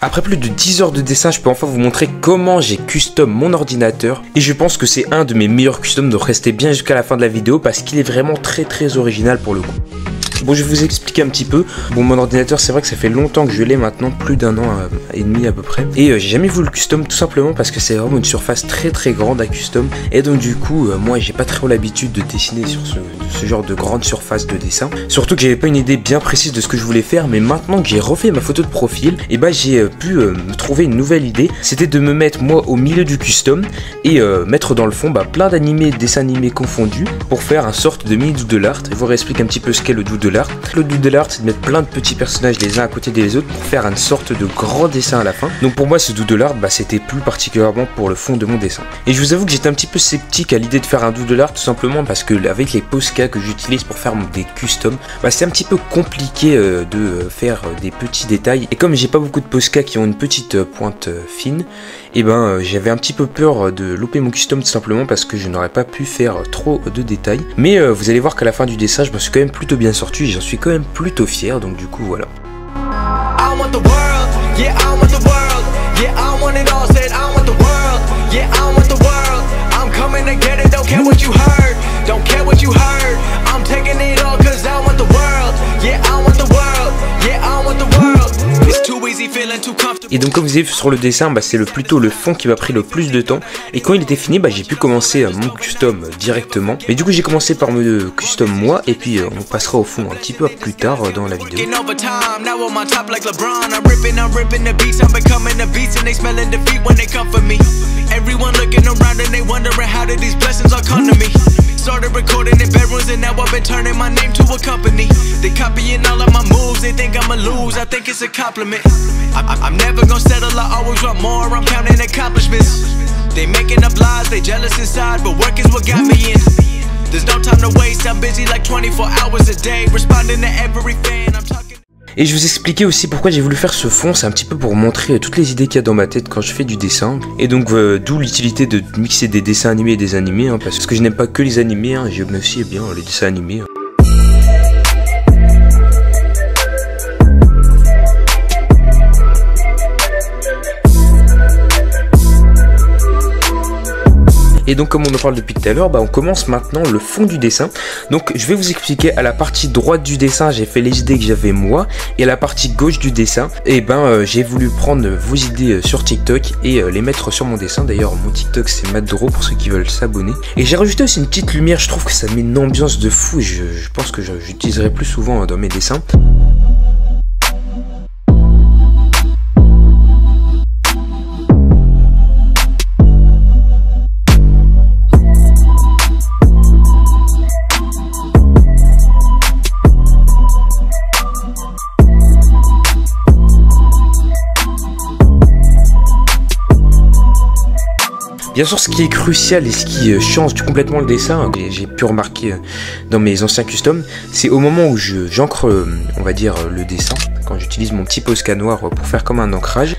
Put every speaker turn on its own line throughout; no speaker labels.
Après plus de 10 heures de dessin, je peux enfin vous montrer comment j'ai custom mon ordinateur. Et je pense que c'est un de mes meilleurs customs, donc restez bien jusqu'à la fin de la vidéo parce qu'il est vraiment très original pour le coup. Bon, je vais vous expliquer un petit peu. Bon, mon ordinateur, c'est vrai que ça fait longtemps que je l'ai maintenant, plus d'1 an et demi à peu près. Et j'ai jamais voulu le custom tout simplement parce que c'est vraiment une surface très grande à custom. Et donc du coup, moi j'ai pas trop l'habitude de dessiner sur ce genre de grande surface de dessin. Surtout que j'avais pas une idée bien précise de ce que je voulais faire. Mais maintenant que j'ai refait ma photo de profil, et bah j'ai pu me trouver une nouvelle idée. C'était de me mettre moi au milieu du custom et mettre dans le fond plein d'animés, dessins animés confondus pour faire une sorte de mini doodle art. Je vous réexplique un petit peu ce qu'est le doodle art. Le doodle art, c'est de mettre plein de petits personnages les uns à côté des autres pour faire une sorte de grand dessin à la fin. Donc pour moi, ce doodle art, c'était plus particulièrement pour le fond de mon dessin. Et je vous avoue que j'étais un petit peu sceptique à l'idée de faire un doodle art, tout simplement parce que avec les Posca que j'utilise pour faire des customs, c'est un petit peu compliqué de faire des petits détails. Et comme j'ai pas beaucoup de Posca qui ont une petite pointe fine, et j'avais un petit peu peur de louper mon custom tout simplement parce que je n'aurais pas pu faire trop de détails. Mais vous allez voir qu'à la fin du dessin, je me suis quand même plutôt bien sorti. J'en suis quand même plutôt fier, donc du coup voilà. Et donc comme vous avez vu sur le dessin, c'est plutôt le fond qui m'a pris le plus de temps. Et quand il était fini, j'ai pu commencer mon custom directement. Mais du coup j'ai commencé par me custom moi. Et puis on passera au fond un petit peu plus tard dans la vidéo.
Started recording in bedrooms and now I've been turning my name to a company. They copying all of my moves, they think I'ma lose, I think it's a compliment. I'm never gonna settle, I always want more, I'm counting accomplishments. They making up lies, they jealous inside, but work is what got me in. There's no time to waste, I'm busy like 24 hours a day, responding to every fan, I'm talking.
Et je vous expliquais aussi pourquoi j'ai voulu faire ce fond, c'est un petit peu pour montrer toutes les idées qu'il y a dans ma tête quand je fais du dessin. Et donc d'où l'utilité de mixer des dessins animés et des animés, parce que je n'aime pas que les animés, j'aime aussi bien les dessins animés. Et donc comme on en parle depuis tout à l'heure, on commence maintenant le fond du dessin. Donc je vais vous expliquer à la partie droite du dessin, j'ai fait les idées que j'avais moi. Et à la partie gauche du dessin, j'ai voulu prendre vos idées sur TikTok et les mettre sur mon dessin. D'ailleurs mon TikTok c'est Madro pour ceux qui veulent s'abonner. Et j'ai rajouté aussi une petite lumière, je trouve que ça met une ambiance de fou. Et je pense que j'utiliserai plus souvent dans mes dessins. Bien sûr, ce qui est crucial et ce qui change complètement le dessin, j'ai pu remarquer dans mes anciens customs, c'est au moment où j'encre, on va dire, le dessin, quand j'utilise mon petit Posca noir pour faire comme un ancrage,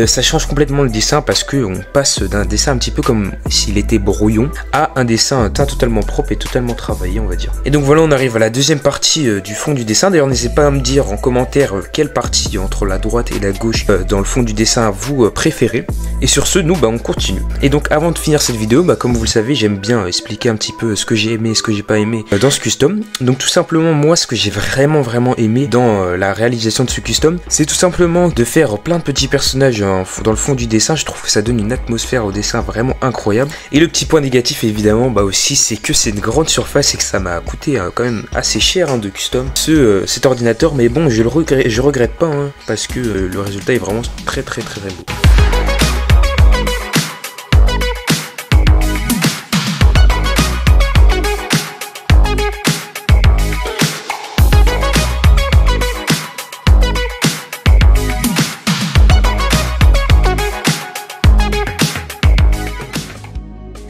ça change complètement le dessin parce qu'on passe d'un dessin un petit peu comme s'il était brouillon à un dessin totalement propre et totalement travaillé, on va dire. Et donc voilà, on arrive à la deuxième partie du fond du dessin. D'ailleurs, n'hésitez pas à me dire en commentaire quelle partie entre la droite et la gauche dans le fond du dessin vous préférez. Et sur ce, nous, on continue. Et donc, avant de finir cette vidéo, comme vous le savez, j'aime bien expliquer un petit peu ce que j'ai aimé et ce que j'ai pas aimé dans ce custom. Donc tout simplement, moi, ce que j'ai vraiment aimé dans la réalisation de ce custom, c'est tout simplement de faire plein de petits personnages dans le fond du dessin. Je trouve que ça donne une atmosphère au dessin vraiment incroyable. Et le petit point négatif, évidemment, aussi, c'est que c'est une grande surface et que ça m'a coûté quand même assez cher de custom cet ordinateur. Mais bon, je regrette pas parce que le résultat est vraiment très beau.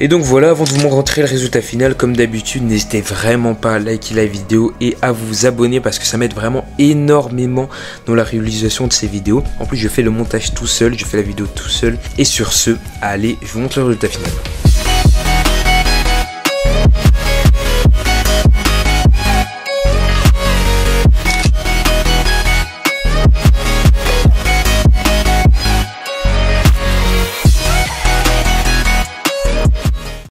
Et donc voilà, avant de vous montrer le résultat final, comme d'habitude, n'hésitez vraiment pas à liker la vidéo et à vous abonner parce que ça m'aide vraiment énormément dans la réalisation de ces vidéos. En plus, je fais le montage tout seul, je fais la vidéo tout seul. Et sur ce, allez, je vous montre le résultat final.